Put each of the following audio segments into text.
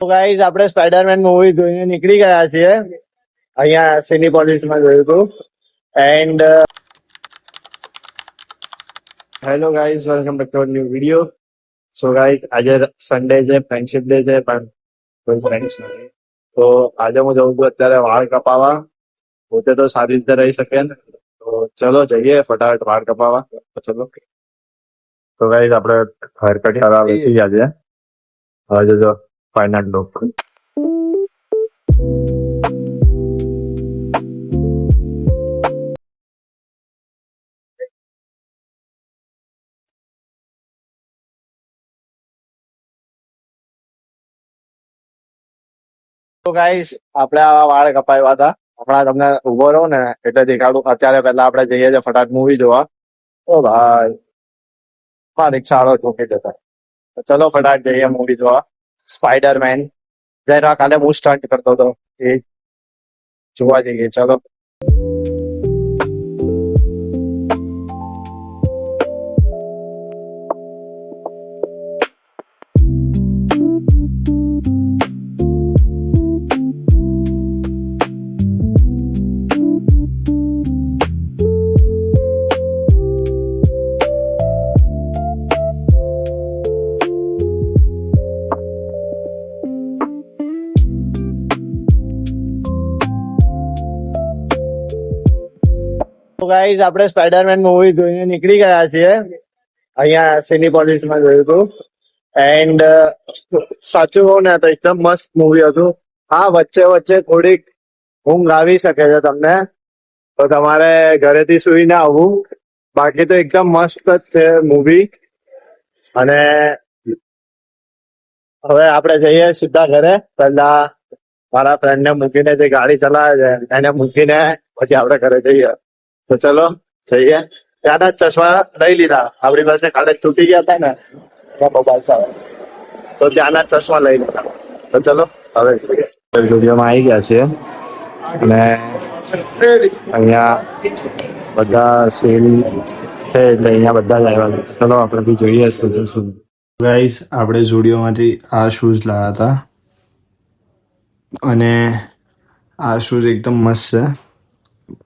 તો ગાઈઝ આપણે Spider-Man movie જોઈને નીકળી ગયા છીએ. અહીંયા સિનેપોલિસમાં જોયું હતું. And hello guys, welcome back to new video. So guys, આજે સન્ડે છે, ફ્રેન્ડશિપ ડે છે, પણ કોઈ ફ્રેન્ડ્સ નથી. તો આજે હું જઉં છું અત્યારે વાળ કપાવવા. પોતે તો સારી રીતે રહી શકે ને, તો ચલો જઈએ ફટાફટ વાળ કપાવવા. તો ચલો. તો ગાઈઝ આપણે હેર કટ કરાવવા બેસી ગયા છે. હવે જો ફાઇનલ લુક. તો ગાઈસ, આપણે આવા વાળ કપાવ્યા હતા. હમણાં તમને ઉભો રહો ને એટલે દેખાડું. અત્યારે પહેલા આપણે જઈએ છીએ ફટાફટ મૂવી જોવા. ઓ ભાઈ, માં રિક્ષાવાળો ઠોકી જતા. તો ચલો ફટાફટ જઈએ મૂવી જોવા. સ્પાઈડરમેન જરા કાલે હું સ્ટન્ટ કરતો હતો એ જોવા જઈએ. ચલો. તો ગાઈઝ આપણે સ્પાઈડરમેન મૂવી જોઈને નીકળી ગયા છીએ. અહીંયા સિનેપોલિસમાં જોયું હતું. એન્ડ સાચું કહું ને તો એકદમ મસ્ત મૂવી હતું. હા, વચ્ચે વચ્ચે થોડીક ઊંઘ આવી શકે છે તમને, તો તમારે ઘરેથી સુઈને આવવું. બાકી તો એકદમ મસ્ત જ છે મૂવી. અને હવે આપણે જઈએ સીધા ઘરે. પહેલા મારા ફ્રેન્ડ ને મૂકીને, જે ગાડી ચલાવે છે એને મૂકીને પછી આપણે ઘરે જઈએ. તો ચલો જઈએ. ત્યાંના જ ચશ્મા લઈ લીધા. આપણી પાસે કાલે તૂટી ગયા હતા ને મોબાઈલ સાથે, તો ત્યાંના જ ચશ્મા લઈ લીધા. તો ચલો હવે જઈએ. સ્ટુડિયોમાં આવી ગયા છીએ અને અહીંયા બધા સેલ છે એટલે અહીંયા બધા જ આવ્યા છે. ચલો આપણે બી જોઈએ શું. ગાઈસ, આપણે ઝુડિયોમાંથી આ શૂઝ લાવ્યા હતા અને આ શૂઝ એકદમ મસ્ત છે,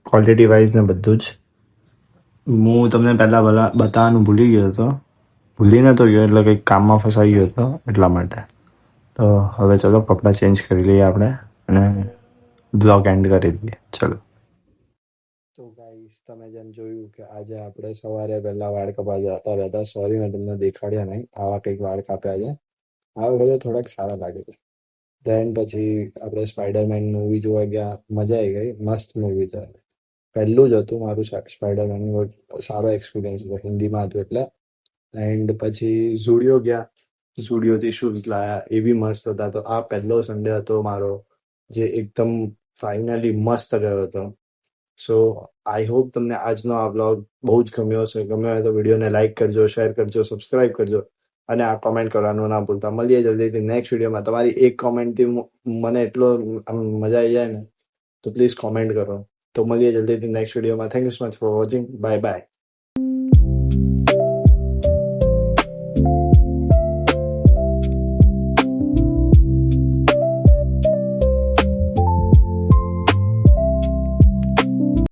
ક્વોલિટી વાઇઝ ને બધું જ. હું તમને પહેલાં બતાવવાનું ભૂલી ગયો હતો. ભૂલી નતો ગયો, એટલે કંઈક કામમાં ફસાઈ ગયો હતો એટલા માટે. તો હવે ચલો કપડાં ચેન્જ કરી લઈએ આપણે અને બ્લોગ એન્ડ કરી દઈએ. ચલો. તો ગાઈસ, તમે જેમ જોયું કે આજે આપણે સવારે પહેલા વાળ કપા જતા રહેતા. સોરી, મેં તમને દેખાડ્યા નહીં. આવા કંઈક વાળ કાપ્યા છે. આ વખતે થોડાક સારા લાગે છે. દેન પછી આપણે સ્પાઈડરમેન મૂવી જોવા ગયા. મજા આવી ગઈ, મસ્ત મૂવી છે. પહેલું જ હતું મારું સ્પાઈડરમેન, સારો એક્સપિરિયન્સ હતો. હિન્દીમાં હતું એટલે. એન્ડ પછી ઝુડિયો ગયા. ઝુડિયોથી શૂઝ લાયા, એ બી મસ્ત હતા. તો આ પહેલો સન્ડે હતો મારો જે એકદમ ફાઇનલી મસ્ત ગયો હતો. સો આઈ હોપ તમને આજનો આ બ્લોગ બહુ જ ગમ્યો હશે. ગમ્યો હોય તો વિડીયોને લાઇક કરજો, શેર કરજો, સબસ્ક્રાઇબ કરજો અને આ કોમેન્ટ કરવાનું ના ભૂલતા. મળીએ જલ્દીથી નેક્સ્ટ વિડીયોમાં. તમારી એક કોમેન્ટથી મને એટલો મજા આવી જાય ને, તો પ્લીઝ કોમેન્ટ કરો. તો મળીએ જલ્દીથી નેક્સ્ટ વિડીયોમાં. Thank you so much for watching. Bye bye.